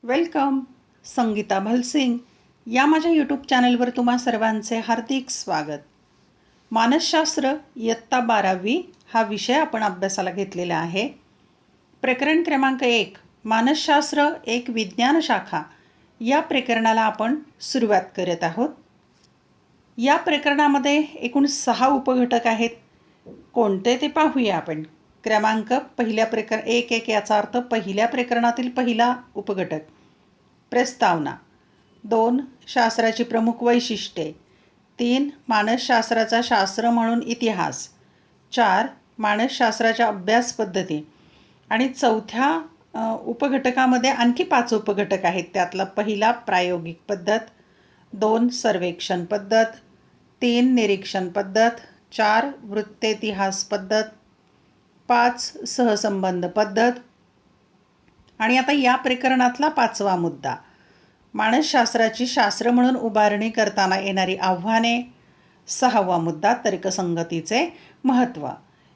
Welcome. Sangeeta भलसिंग या माझ्या YouTube चॅनलवर तुम्हा सर्वांचे हार्दिक स्वागत. मानसशास्त्र इयत्ता 12वी हा विषय आपण अभ्यासाला घेतलेला आहे. प्रकरण क्रमांक 1 मानसशास्त्र एक विज्ञान शाखा या प्रकरणाला आपण सुरुवात करत आहोत. या प्रकरणामध्ये एकूण 6 उपघटक आहेत. कोणते ते पाहूया आपण. क्रमांक पहिल्या प्रकरण 1 याचा अर्थ पहिल्या प्रकरणातील पहिला उपघटक प्रस्तावना. 2 शास्त्राची प्रमुख वैशिष्ट्ये. 3 मानसशास्त्राचा शास्त्र म्हणून इतिहास. 4 मानसशास्त्राच्या अभ्यास पद्धती. आणि चौथ्या उपघटकामध्ये आणखी 5 उपघटक आहेत. त्यातला पहिला प्रायोगिक पद्धत, 2 सर्वेक्षण पद्धत, 3 निरीक्षण पद्धत, 4 वृत्तेतिहास पद्धत, 5 सहसंबंध पद्धत. आणि आता या प्रकरणातला 5वा मुद्दा मानसशास्त्राची शास्त्र म्हणून उभारणी करताना येणारी आव्हाने. 6वा मुद्दा तर्कसंगतीचे महत्त्व.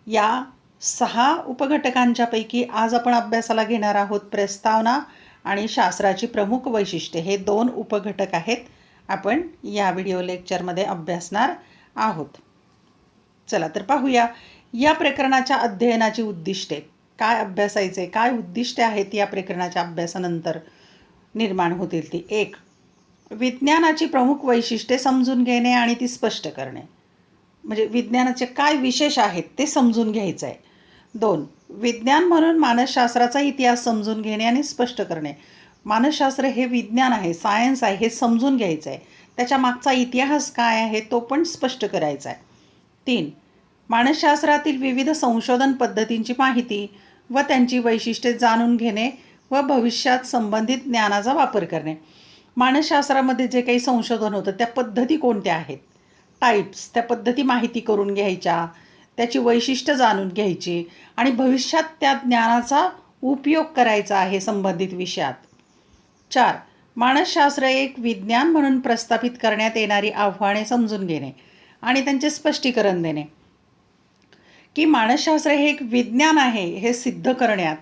या 6 उपघटकांच्यापैकी आज आपण अभ्यासाला घेणार आहोत प्रस्तावना आणि शास्त्राची प्रमुख वैशिष्ट्ये. हे 2 उपघटक आहेत. आपण या व्हिडिओ लेक्चरमध्ये अभ्यासणार आहोत. चला तर पाहूया. या प्रकरणाच्या अध्ययनाची उद्दिष्टे. काय अभ्यासायचे, काय उद्दिष्टे आहेत या प्रकरणाच्या अभ्यासानंतर निर्माण होतील ती. 1 विज्ञानाची प्रमुख वैशिष्ट्ये समजून घेणे आणि ती स्पष्ट करणे. म्हणजे विज्ञानाचे काय विशेष आहेत ते समजून घ्यायचं आहे. 2 विज्ञान म्हणून मानसशास्त्राचा इतिहास समजून घेणे आणि स्पष्ट करणे. मानसशास्त्र हे विज्ञान आहे, सायन्स आहे, हे समजून घ्यायचं आहे. त्याच्या मागचा इतिहास काय आहे तो पण स्पष्ट करायचा आहे. 3 मानसशास्त्रातील विविध संशोधन पद्धतींची माहिती व त्यांची वैशिष्ट्ये जाणून घेणे व भविष्यात संबंधित ज्ञानाचा वापर करणे. मानसशास्त्रामध्ये जे काही संशोधन होतं त्या पद्धती कोणत्या आहेत, टाईप्स, त्या पद्धती माहिती करून घ्यायच्या, त्याची वैशिष्ट्य जाणून घ्यायची आणि भविष्यात त्या ज्ञानाचा उपयोग करायचा आहे संबंधित विषयात. 4 मानसशास्त्र एक विज्ञान म्हणून प्रस्थापित करण्यात येणारी आव्हाने समजून घेणे आणि त्यांचे स्पष्टीकरण देणे. की मानसशास्त्र हे एक विज्ञान आहे हे सिद्ध करण्यात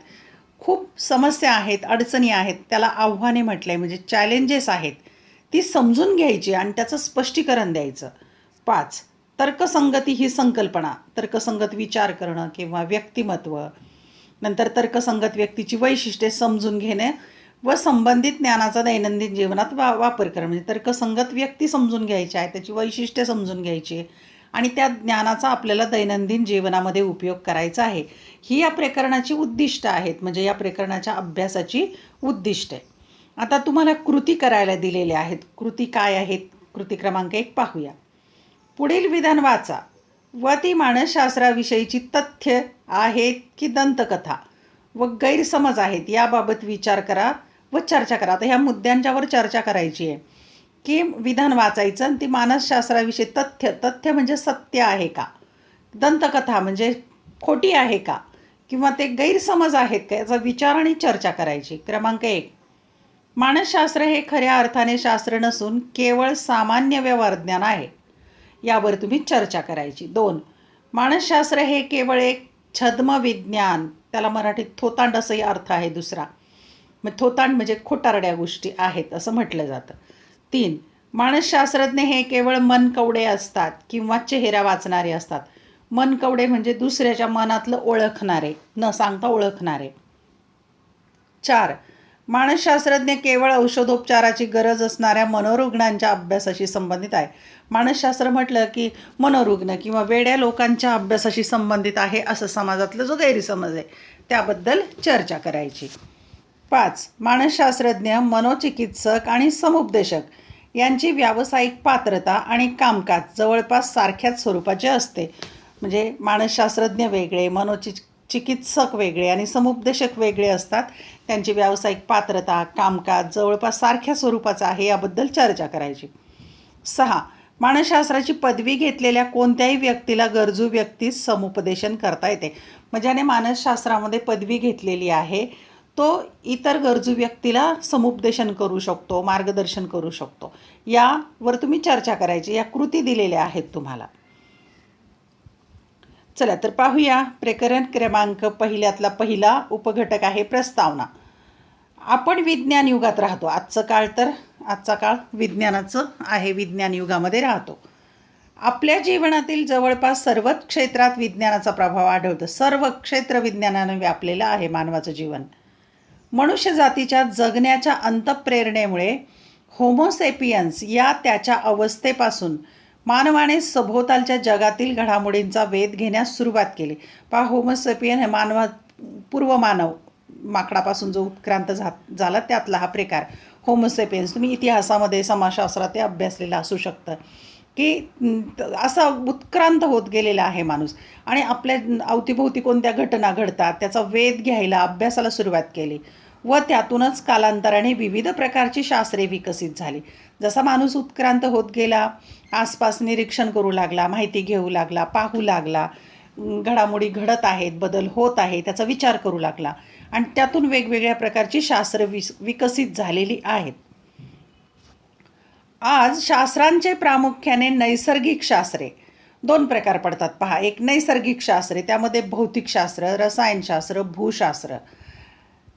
खूप समस्या आहेत, अडचणी आहेत, त्याला आव्हाने म्हटले म्हणजे चॅलेंजेस आहेत. ती समजून घ्यायची आणि त्याचं स्पष्टीकरण द्यायचं. 5 तर्कसंगती ही संकल्पना. तर्कसंगत विचार करणं किंवा व्यक्तिमत्व. नंतर तर्कसंगत व्यक्तीची वैशिष्ट्ये समजून घेणे व संबंधित ज्ञानाचा दैनंदिन जीवनात वापर करणं. म्हणजे तर्कसंगत व्यक्ती समजून घ्यायची आहे, त्याची वैशिष्ट्ये समजून घ्यायची आणि त्या ज्ञानाचा आपल्याला दैनंदिन जीवनामध्ये उपयोग करायचा आहे. ही या प्रकरणाची उद्दिष्ट आहेत, म्हणजे या प्रकरणाच्या अभ्यासाची उद्दिष्टे. आता तुम्हाला कृती करायला दिलेल्या आहेत. कृती काय आहेत? कृती क्रमांक 1 पाहूया. पुढील विधान वाचा व ती मानसशास्त्राविषयीची तथ्य आहेत की दंतकथा व गैरसमज आहेत याबाबत विचार करा व चर्चा करा. आता ह्या मुद्द्यांच्यावर चर्चा करायची आहे की विधान वाचायचं आणि ती मानसशास्त्राविषयी तथ्य म्हणजे सत्य आहे का, दंतकथा म्हणजे खोटी आहे का, किंवा ते गैरसमज आहेत का, याचा विचार आणि चर्चा करायची. क्रमांक 1 मानसशास्त्र हे खऱ्या अर्थाने शास्त्र नसून केवळ सामान्य व्यवहारज्ञान आहे. यावर तुम्ही चर्चा करायची. 2 मानसशास्त्र हे केवळ एक छद्म विज्ञान, त्याला मराठीत थोतांड असाही अर्थ आहे दुसरा. मग थोतांड म्हणजे खोटारड्या गोष्टी आहेत असं म्हटलं जातं. 3 मानसशास्त्रज्ञ हे केवळ मनकवडे असतात किंवा चेहरा वाचणारे असतात. मनकवडे म्हणजे दुसऱ्याच्या मनातलं ओळखणारे, न सांगता ओळखणारे. 4 मानसशास्त्रज्ञ केवळ औषधोपचाराची गरज असणाऱ्या मनोरुग्णांच्या अभ्यासाशी संबंधित आहे. मानसशास्त्र म्हटलं की मनोरुग्ण किंवा वेड्या लोकांच्या अभ्यासाशी संबंधित आहे असं समाजातलं जो गैरसमज आहे त्याबद्दल चर्चा करायची. 5 मानसशास्त्रज्ञ, मनोचिकित्सक आणि समुपदेशक यांची व्यावसायिक पात्रता आणि कामकाज जवळपास सारख्याच स्वरूपाचे असते. म्हणजे मानसशास्त्रज्ञ वेगळे, चिकित्सक वेगळे आणि समुपदेशक वेगळे असतात. त्यांची व्यावसायिक पात्रता, कामकाज जवळपास सारख्या स्वरूपाचं आहे याबद्दल चर्चा करायची. 6 मानसशास्त्राची पदवी घेतलेल्या कोणत्याही व्यक्तीला गरजू व्यक्तीस समुपदेशन करता येते. म्हणजे ज्याने मानसशास्त्रामध्ये पदवी घेतलेली आहे तो इतर गरजू व्यक्तीला समुपदेशन करू शकतो, मार्गदर्शन करू शकतो. यावर तुम्ही चर्चा करायची. या कृती दिलेल्या आहेत तुम्हाला. चला तर पाहूया. प्रकरण क्रमांक पहिल्यातला पहिला उपघटक आहे प्रस्तावना. आपण विज्ञान युगात राहतो. आजचा काळ विज्ञानाचं आहे. विज्ञान युगामध्ये राहतो. आपल्या जीवनातील जवळपास सर्वच क्षेत्रात विज्ञानाचा प्रभाव आढळतो. सर्व क्षेत्र विज्ञानाने व्यापलेलं आहे मानवाचं जीवन. मनुष्य जातीच्या जगण्याच्या अंतःप्रेरणेमुळे होमोसेपियन्स या त्याच्या अवस्थेपासून मानवाने सभोवतालच्या जगातील घडामोडींचा वेध घेण्यास सुरुवात केली. पहा, होमोसेपियन हे पूर्व मानव, माकडापासून जो उत्क्रांत झाला त्यातला हा प्रकार होमोसेपियन्स. तुम्ही इतिहासामध्ये समाजशास्त्रात ते अभ्यासलेलं असू शकतं की असा उत्क्रांत होत गेलेला आहे माणूस, आणि आपल्या अवतीभोवती कोणत्या घटना घडतात त्याचा वेध घ्यायला, अभ्यासाला सुरुवात केली व त्यातूनच कालांतराने विविध प्रकारची शास्त्रे विकसित झाली. जसा माणूस उत्क्रांत होत गेला, आसपास निरीक्षण करू लागला, माहिती घेऊ लागला, पाहू लागला, घडामोडी घडत आहेत, बदल होत आहे, त्याचा विचार करू लागला, आणि त्यातून वेगवेगळ्या प्रकारची शास्त्र विकसित झालेली आहेत. आज शास्त्रांचे प्रामुख्याने नैसर्गिक शास्त्रे दोन प्रकार पडतात. पहा, एक नैसर्गिक शास्त्रे, त्यामध्ये भौतिकशास्त्र, रसायनशास्त्र, भूशास्त्र.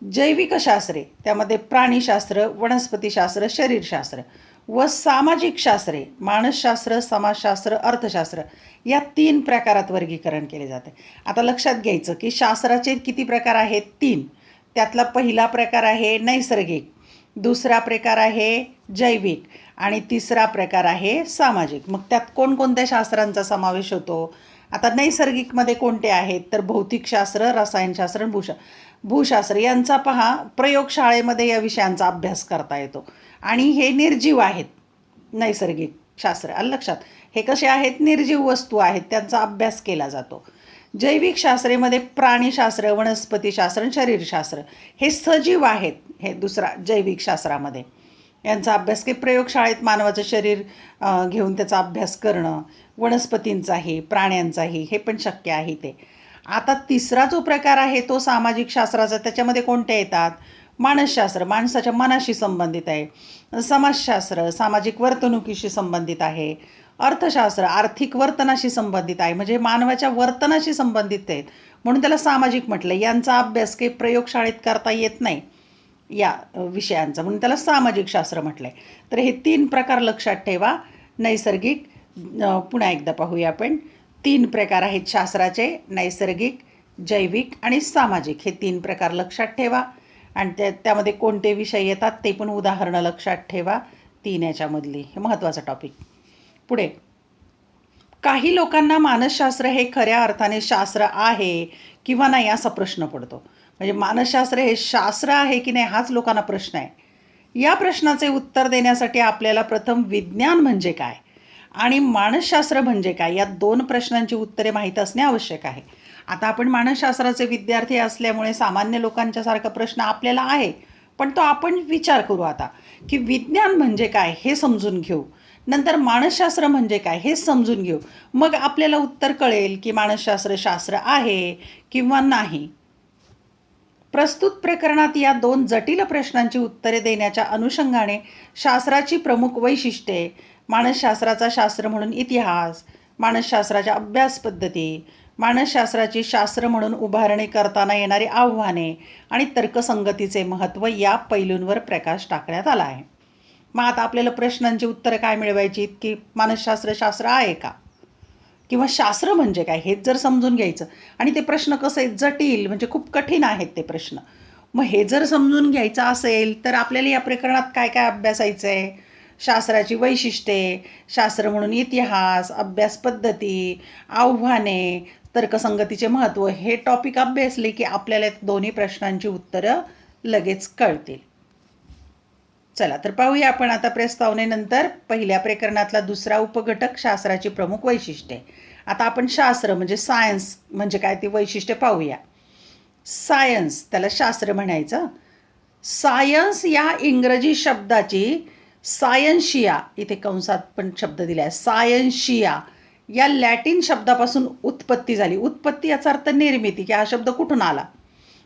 जैविक शास्त्रे, त्यामध्ये प्राणीशास्त्र, वनस्पतीशास्त्र, शरीरशास्त्र. व सामाजिक शास्त्रे, मानसशास्त्र, समाजशास्त्र, अर्थशास्त्र, या 3 प्रकारात वर्गीकरण केले जाते. आता लक्षात घ्यायचं की शास्त्राचे किती प्रकार आहेत? 3. त्यातला पहिला प्रकार आहे नैसर्गिक, दुसरा प्रकार आहे जैविक, आणि तिसरा प्रकार आहे सामाजिक. मग त्यात कोणकोणत्या शास्त्रांचा समावेश होतो? आता नैसर्गिकमध्ये कोणते आहेत? तर भौतिकशास्त्र, रसायनशास्त्र, भूशास्त्र यांचा पहा प्रयोगशाळेमध्ये या विषयांचा अभ्यास करता येतो, आणि हे निर्जीव आहेत. नैसर्गिक शास्त्र आलं लक्षात, हे कसे आहेत? निर्जीव वस्तू आहेत, त्यांचा अभ्यास केला जातो. जैविक शास्त्रेमध्ये प्राणीशास्त्र, वनस्पतीशास्त्र, शरीरशास्त्र हे सजीव आहेत. हे दुसरा जैविक शास्त्रामध्ये यांचा अभ्यास की प्रयोगशाळेत मानवाचं शरीर घेऊन त्याचा अभ्यास करणं, वनस्पतींचाही प्राण्यांचाही हे पण शक्य आहे ते. आता तिसरा जो प्रकार आहे तो सामाजिक शास्त्राचा. त्याच्यामध्ये कोणते येतात? मानसशास्त्र, माणसाच्या मनाशी संबंधित आहे. समाजशास्त्र, सामाजिक वर्तणुकीशी संबंधित आहे. अर्थशास्त्र, आर्थिक वर्तनाशी संबंधित आहे, म्हणजे मानवाच्या वर्तनाशी संबंधित आहेत, म्हणून त्याला सामाजिक म्हटलं. यांचा अभ्यास काही प्रयोगशाळेत करता येत नाही या विषयांचा, म्हणून त्याला सामाजिक शास्त्र म्हटलं आहे. तर हे 3 प्रकार लक्षात ठेवा. नैसर्गिक, पुन्हा एकदा पाहूया आपण. 3 प्रकार आहेत शास्त्राचे: नैसर्गिक, जैविक आणि सामाजिक. हे 3 प्रकार लक्षात ठेवा, आणि त्यामध्ये कोणते विषय येतात ते पण उदाहरणं लक्षात ठेवा. 3 याच्यामधली हे महत्त्वाचा टॉपिक. पुढे, काही लोकांना मानसशास्त्र हे खऱ्या अर्थाने शास्त्र आहे किंवा नाही असा प्रश्न पडतो. म्हणजे मानसशास्त्र हे शास्त्र आहे की नाही हाच लोकांना प्रश्न आहे. या प्रश्नाचे उत्तर देण्यासाठी आपल्याला प्रथम विज्ञान म्हणजे काय आणि मानसशास्त्र म्हणजे काय या 2 प्रश्नांची उत्तरे माहीत असणे आवश्यक आहे. आता आपण मानसशास्त्राचे विद्यार्थी असल्यामुळे सामान्य लोकांच्यासारखा प्रश्न आपल्याला आहे, पण तो आपण विचार करू आता की विज्ञान म्हणजे काय हे समजून घेऊ, नंतर मानसशास्त्र म्हणजे काय हे समजून घेऊ, मग आपल्याला उत्तर कळेल की मानसशास्त्र शास्त्र आहे किंवा नाही. प्रस्तुत प्रकरणात या 2 जटिल प्रश्नांची उत्तरे देण्याच्या अनुषंगाने शास्त्राची प्रमुख वैशिष्ट्ये, मानसशास्त्राचा शास्त्र म्हणून इतिहास, मानसशास्त्राच्या अभ्यास पद्धती, मानसशास्त्राची शास्त्र म्हणून उभारणी करताना येणारी आव्हाने आणि तर्कसंगतीचे महत्त्व या पैलूंवर प्रकाश टाकण्यात आला आहे. मग आता आपल्याला प्रश्नांची उत्तरं काय मिळवायची की मानसशास्त्र शास्त्र आहे का, किंवा शास्त्र म्हणजे काय हेच जर समजून घ्यायचं. आणि ते प्रश्न कसे आहेत? जटिल, म्हणजे खूप कठीण आहेत ते प्रश्न. मग हे जर समजून घ्यायचं असेल तर आपल्याला या प्रकरणात काय काय अभ्यासायचं आहे? शास्त्राची वैशिष्ट्ये, शास्त्र म्हणून इतिहास, अभ्यास पद्धती, आव्हाने, तर्कसंगतीचे महत्त्व हे टॉपिक अभ्यासले की आपल्याला दोन्ही प्रश्नांची उत्तरं लगेच कळतील. चला तर पाहूया आपण आता प्रस्तावनेनंतर पहिल्या प्रकरणातला दुसरा उपघटक, शास्त्राची प्रमुख वैशिष्ट्ये. आता आपण शास्त्र म्हणजे सायन्स म्हणजे काय ते वैशिष्ट्य पाहूया. सायन्स, त्याला शास्त्र म्हणायचं. सायन्स या इंग्रजी शब्दाची सायन्शिया, इथे कंसात पण शब्द दिला आहे, सायन्शिया या लॅटिन शब्दापासून उत्पत्ती झाली. उत्पत्ती याचा अर्थ निर्मिती, की हा शब्द कुठून आला,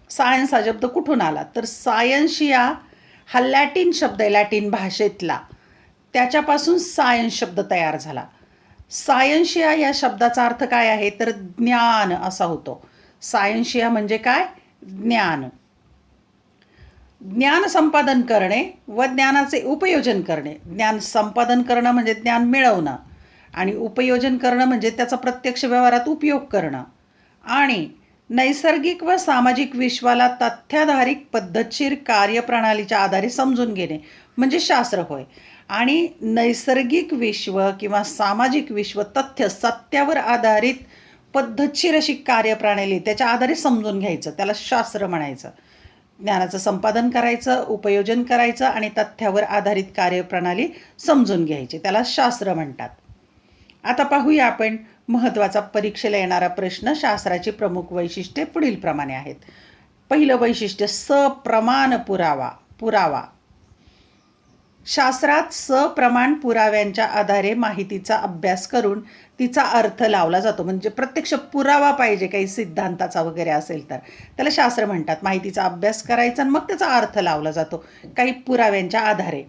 सायन्स हा शब्द कुठून आला. तर सायन्शिया हा लॅटिन शब्द आहे, लॅटिन भाषेतला, त्याच्यापासून सायन्स शब्द तयार झाला. सायन्शिया या शब्दाचा अर्थ काय आहे तर ज्ञान असा होतो. सायन्शिया म्हणजे काय? ज्ञान. ज्ञान संपादन करणे व ज्ञानाचे उपयोजन करणे. ज्ञान संपादन करणं म्हणजे ज्ञान मिळवणं आणि उपयोजन करणं म्हणजे त्याचा प्रत्यक्ष व्यवहारात उपयोग करणं. आणि नैसर्गिक व सामाजिक विश्वाला तथ्याधारित पद्धतशीर कार्यप्रणालीच्या आधारे समजून घेणे म्हणजे शास्त्र होय. आणि नैसर्गिक विश्व किंवा सामाजिक विश्व तथ्य सत्यावर आधारित पद्धतशीर अशी कार्यप्रणाली त्याच्या आधारे समजून घ्यायचं, त्याला शास्त्र म्हणायचं. ज्ञानाचं संपादन करायचं, उपयोजन करायचं आणि तथ्यावर आधारित कार्यप्रणाली समजून घ्यायची, त्याला शास्त्र म्हणतात. आता पाहूया आपण महत्त्वाचा परीक्षेला येणारा प्रश्न. शास्त्राची प्रमुख वैशिष्ट्ये पुढीलप्रमाणे आहेत. पहिलं वैशिष्ट्य सप्रमाण पुरावा. शास्त्रात सप्रमाण पुराव्यांच्या आधारे माहितीचा अभ्यास करून तिचा अर्थ लावला जातो. म्हणजे प्रत्यक्ष पुरावा पाहिजे, काही सिद्धांताचा वगैरे असेल तर त्याला शास्त्र म्हणतात. माहितीचा अभ्यास करायचा आणि मग त्याचा अर्थ लावला जातो काही पुराव्यांच्या आधारे.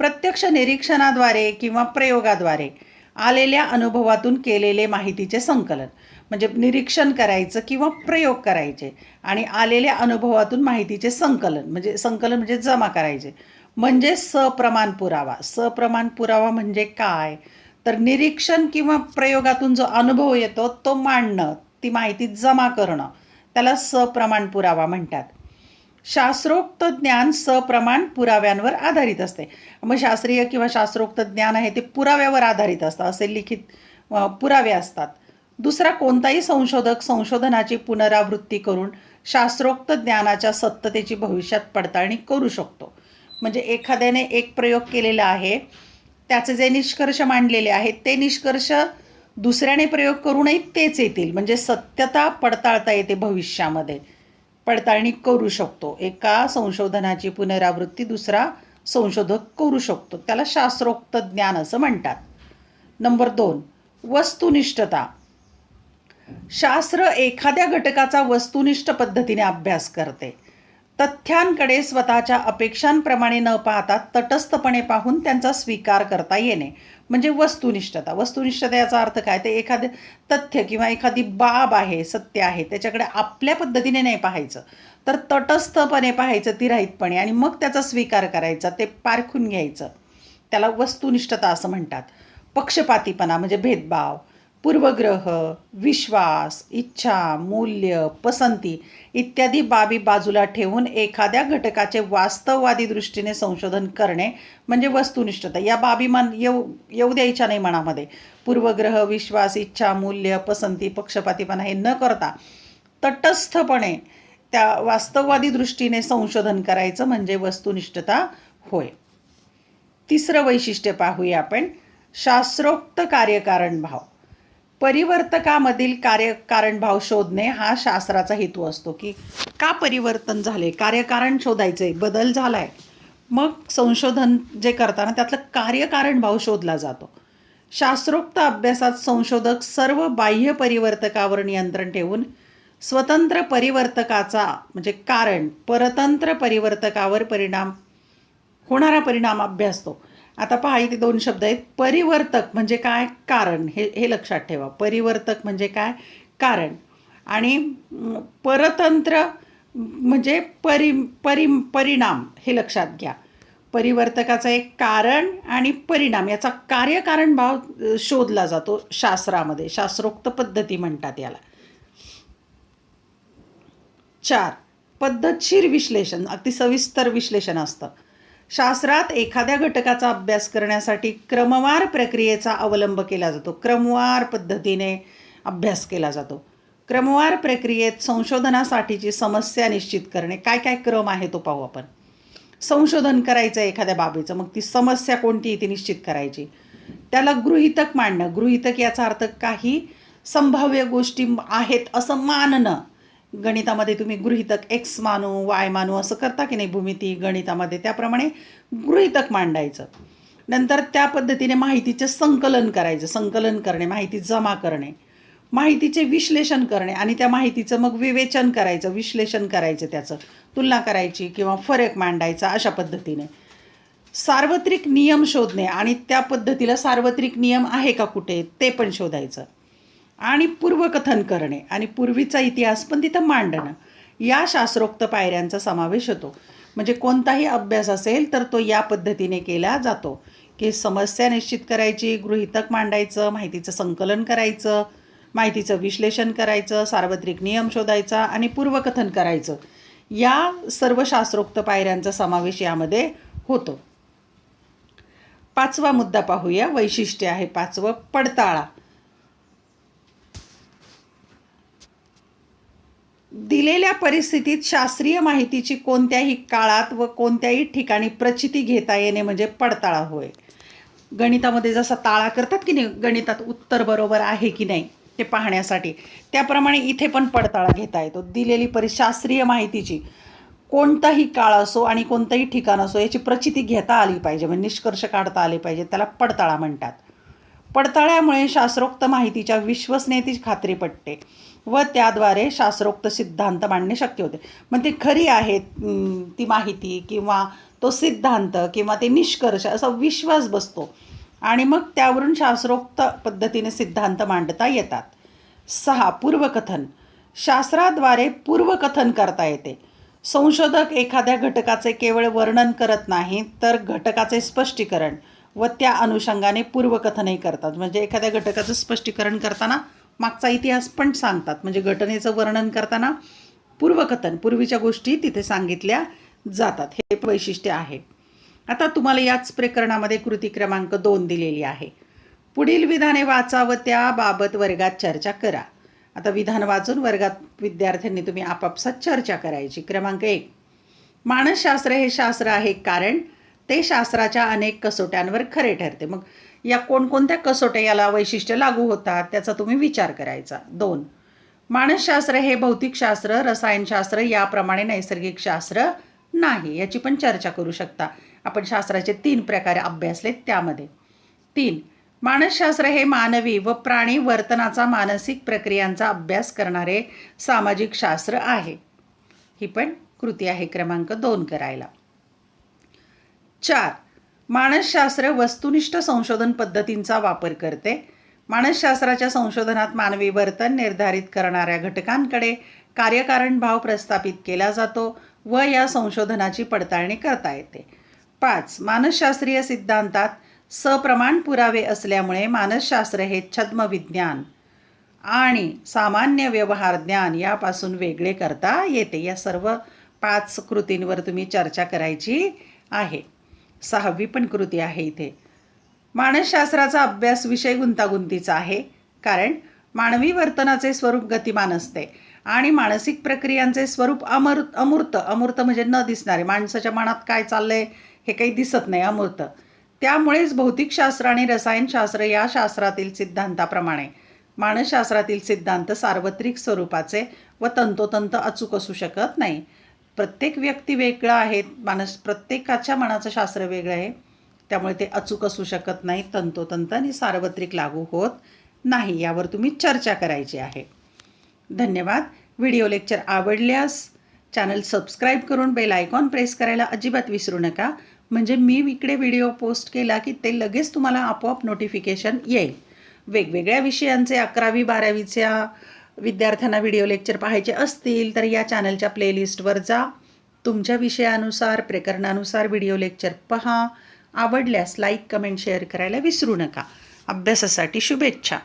प्रत्यक्ष निरीक्षणाद्वारे किंवा प्रयोगाद्वारे आलेल्या अनुभवातून केलेले माहितीचे संकलन. म्हणजे निरीक्षण करायचं किंवा प्रयोग करायचे आणि आलेल्या अनुभवातून माहितीचे संकलन म्हणजे जमा करायचे म्हणजे सप्रमाण पुरावा. सप्रमाण पुरावा म्हणजे काय, तर निरीक्षण किंवा प्रयोगातून जो अनुभव येतो तो मांडणं, ती माहिती जमा करणं, त्याला सप्रमाण पुरावा म्हणतात. शास्त्रोक्त ज्ञान सप्रमाण पुराव्यांवर आधारित असते. मग शास्त्रीय किंवा शास्त्रोक्त ज्ञान आहे ते पुराव्यावर आधारित असतं, असे लिखित पुरावे असतात. दुसरा कोणताही संशोधक संशोधनाची पुनरावृत्ती करून शास्त्रोक्त ज्ञानाच्या सत्यतेची भविष्यात पडताळणी करू शकतो. म्हणजे एखाद्याने एक प्रयोग केलेला आहे, त्याचे जे निष्कर्ष मांडलेले आहेत ते निष्कर्ष दुसऱ्याने प्रयोग करूनही तेच येतील. म्हणजे सत्यता पडताळता येते, भविष्यामध्ये पडताळणी करू शकतो. एका संशोधनाची पुनरावृत्ती दुसरा संशोधक करू शकतो, त्याला शास्त्रोक्त ज्ञान असं म्हणतात. नंबर 2 वस्तुनिष्ठता. शास्त्र एखाद्या घटकाचा वस्तुनिष्ठ पद्धतीने अभ्यास करते. तथ्यांकडे स्वतःच्या अपेक्षांप्रमाणे न पाहता तटस्थपणे पाहून त्यांचा स्वीकार करता येणे म्हणजे वस्तुनिष्ठता. वस्तुनिष्ठता याचा अर्थ काय, ते एखादे तथ्य किंवा एखादी बाब आहे, सत्य आहे, त्याच्याकडे आपल्या पद्धतीने नाही पाहायचं, तर तटस्थपणे पाहायचं तिराहितपणे आणि मग त्याचा स्वीकार करायचा, ते पारखून घ्यायचं, त्याला वस्तुनिष्ठता असं म्हणतात. पक्षपातीपणा म्हणजे भेदभाव. पूर्वग्रह, विश्वास, इच्छा, मूल्य, पसंती इत्यादी बाबी बाजूला ठेवून एखाद्या घटकाचे वास्तववादी दृष्टीने संशोधन करणे म्हणजे वस्तुनिष्ठता. या बाबी येऊ द्यायच्या नाही मनामध्ये. पूर्वग्रह, विश्वास, इच्छा, मूल्य, पसंती, पक्षपातीपणा हे न करता तटस्थपणे त्या वास्तववादी दृष्टीने संशोधन करायचं म्हणजे वस्तुनिष्ठता होय. तिसरं वैशिष्ट्य पाहूया आपण, शास्त्रोक्त कार्यकारण भाव. परिवर्तकामधील कार्यकारणभाव शोधणे हा शास्त्राचा हेतू असतो. की का परिवर्तन झाले, कार्यकारण शोधायचं आहे, बदल झाला आहे, मग संशोधन जे करताना त्यातलं कार्यकारणभाव शोधला जातो. शास्त्रोक्त अभ्यासात संशोधक सर्व बाह्य परिवर्तकावर नियंत्रण ठेवून स्वतंत्र परिवर्तकाचा म्हणजे कारण परतंत्र परिवर्तकावर होणारा परिणाम अभ्यासतो. आता पहा, इथे 2 शब्द आहेत. परिवर्तक म्हणजे काय, कारण, हे लक्षात ठेवा. परिवर्तक म्हणजे काय, कारण. आणि परतंत्र म्हणजे परिणाम, हे लक्षात घ्या. परिवर्तकाचा एक कारण आणि परिणाम याचा कार्यकारण भाव शोधला जातो शास्त्रामध्ये. शास्त्रोक्त पद्धती म्हणतात याला. 4 पद्धतशीर विश्लेषण. अगदी सविस्तर विश्लेषण असतं. शास्त्रात एखाद्या घटकाचा अभ्यास करण्यासाठी क्रमवार प्रक्रियेचा अवलंब केला जातो. क्रमवार पद्धतीने अभ्यास केला जातो. क्रमवार प्रक्रियेत संशोधनासाठीची समस्या निश्चित करणे. काय काय क्रम आहे तो पाहू आपण. संशोधन करायचं आहे एखाद्या बाबीचं, मग ती समस्या कोणती ती निश्चित करायची. त्याला गृहीतक मांडणं. गृहीतक याचा अर्थ काही संभाव्य गोष्टी आहेत असं मानणं. गणितामध्ये तुम्ही गृहीतक एक्स मानू, वाय मानू असं करता की नाही भूमिती गणितामध्ये, त्याप्रमाणे गृहीतक मांडायचं. नंतर त्या पद्धतीने माहितीचे संकलन करायचं. संकलन करणे, माहिती जमा करणे, माहितीचे विश्लेषण करणे आणि त्या माहितीचं मग विवेचन करायचं, विश्लेषण करायचं, त्याचं तुलना करायची किंवा फरक मांडायचा. अशा पद्धतीने सार्वत्रिक नियम शोधणे आणि त्या पद्धतीला सार्वत्रिक नियम आहे का कुठे ते पण शोधायचं. आणि पूर्वकथन करणे आणि पूर्वीचा इतिहास पण तिथं मांडणं, या शास्त्रोक्त पायऱ्यांचा समावेश होतो. म्हणजे कोणताही अभ्यास असेल तर तो या पद्धतीने केला जातो की समस्या निश्चित करायची, गृहीतक मांडायचं, माहितीचं संकलन करायचं, माहितीचं विश्लेषण करायचं, सार्वत्रिक नियम शोधायचा आणि पूर्वकथन करायचं. या सर्व शास्त्रोक्त पायऱ्यांचा समावेश यामध्ये होतो. 5वा मुद्दा पाहूया. वैशिष्ट्य आहे 5वं, पडताळा. दिलेल्या परिस्थितीत शास्त्रीय माहितीची कोणत्याही काळात व कोणत्याही ठिकाणी प्रचिती घेता येणे म्हणजे पडताळा होय. गणितामध्ये जसा ताळा करतात की नाही, गणितात उत्तर बरोबर आहे की नाही ते पाहण्यासाठी, त्याप्रमाणे इथे पण पडताळा घेता येतो. दिलेली शास्त्रीय माहितीची कोणताही काळ असो आणि कोणतंही ठिकाण असो याची प्रचिती घेता आली पाहिजे, म्हणजे निष्कर्ष काढता आले पाहिजे, त्याला पडताळा म्हणतात. पडताळ्यामुळे शास्त्रोक्त माहितीच्या विश्वसनीयतेची खात्री पटते व त्याद्वारे शास्त्रोक्त सिद्धांत मांडणे शक्य होते. मग ते खरी आहे ती माहिती किंवा तो सिद्धांत किंवा ते निष्कर्ष असा विश्वास बसतो आणि मग त्यावरून शास्त्रोक्त पद्धतीने सिद्धांत मांडता येतात. 6. पूर्वकथन. शास्त्राद्वारे पूर्वकथन करता येते. संशोधक एखाद्या घटकाचे केवळ वर्णन करत नाहीत तर घटकाचे स्पष्टीकरण व त्या अनुषंगाने पूर्वकथनही करतात. म्हणजे एखाद्या घटकाचं स्पष्टीकरण करताना मागचा इतिहास पण सांगतात. म्हणजे घटनेचं वर्णन करताना पूर्वकथन, पूर्वीच्या गोष्टी तिथे सांगितल्या जातात. हे वैशिष्ट्य आहे. आता तुम्हाला याच प्रकरणामध्ये कृती क्रमांक 2 दिलेली आहे. पुढील विधाने वाचा व त्याबाबत वर्गात चर्चा करा. आता विधान वाचून वर्गात विद्यार्थ्यांनी तुम्ही आपापसात चर्चा करायची. क्रमांक 1. मानसशास्त्र हे शास्त्र आहे कारण ते शास्त्राच्या अनेक कसोट्यांवर खरे ठरते. मग या कोणकोणत्या कसोट्या याला वैशिष्ट्य लागू होतात त्याचा तुम्ही विचार करायचा. 2. मानसशास्त्र हे भौतिकशास्त्र, रसायनशास्त्र याप्रमाणे नैसर्गिक शास्त्र नाही. याची पण चर्चा करू शकता. आपण शास्त्राचे 3 प्रकारे अभ्यासले त्यामध्ये. 3. मानसशास्त्र हे मानवी व प्राणी वर्तनाचा, मानसिक प्रक्रियांचा अभ्यास करणारे सामाजिक शास्त्र आहे. ही पण कृती आहे क्रमांक 2 करायला. 4. मानसशास्त्र वस्तुनिष्ठ संशोधन पद्धतींचा वापर करते. मानसशास्त्राच्या संशोधनात मानवी वर्तन निर्धारित करणाऱ्या घटकांकडे कार्यकारण भाव प्रस्थापित केला जातो व या संशोधनाची पडताळणी करता येते. 5. मानसशास्त्रीय सिद्धांतात सप्रमाण पुरावे असल्यामुळे मानसशास्त्र हे छद्म विज्ञान आणि सामान्य व्यवहार ज्ञान यापासून वेगळे करता येते. या सर्व 5 कृतींवर तुम्ही चर्चा करायची आहे. 6वी पण कृती आहे इथे. मानसशास्त्राचा अभ्यास विषय गुंतागुंतीचा आहे कारण मानवी वर्तनाचे स्वरूप गतिमान असते आणि मानसिक प्रक्रियांचे स्वरूप अमूर्त म्हणजे न दिसणारे. माणसाच्या मनात काय चाललंय हे काही दिसत नाही, अमूर्त. त्यामुळेच भौतिकशास्त्र आणि रसायनशास्त्र या शास्त्रातील सिद्धांताप्रमाणे मानसशास्त्रातील सिद्धांत सार्वत्रिक स्वरूपाचे व तंतोतंत अचूक असू शकत नाही. प्रत्येक व्यक्ती वेगळा आहे, प्रत्येकाच्या मनाचं शास्त्र वेगळं आहे, त्यामुळे ते अचूक असू शकत नाही, तंतोतंत आणि सार्वत्रिक लागू होत नाही. यावर तुम्ही चर्चा करायची आहे. धन्यवाद. व्हिडिओ लेक्चर आवडल्यास चॅनल सबस्क्राईब करून बेल आयकॉन प्रेस करायला अजिबात विसरू नका. म्हणजे मी इकडे व्हिडिओ पोस्ट केला की ते लगेच तुम्हाला आपोआप नोटिफिकेशन येईल. वेगवेगळ्या विषयांचे 11वी 12वीच्या विद्यार्थ्यांना व्हिडिओ लेक्चर पाहायचे असतील तर या चॅनलच्या प्लेलिस्टवर जा. तुमच्या विषयानुसार, प्रकरणानुसार व्हिडिओ लेक्चर पहा. आवडल्यास लाईक, कमेंट, शेअर करायला विसरू नका. अभ्यासासाठी शुभेच्छा.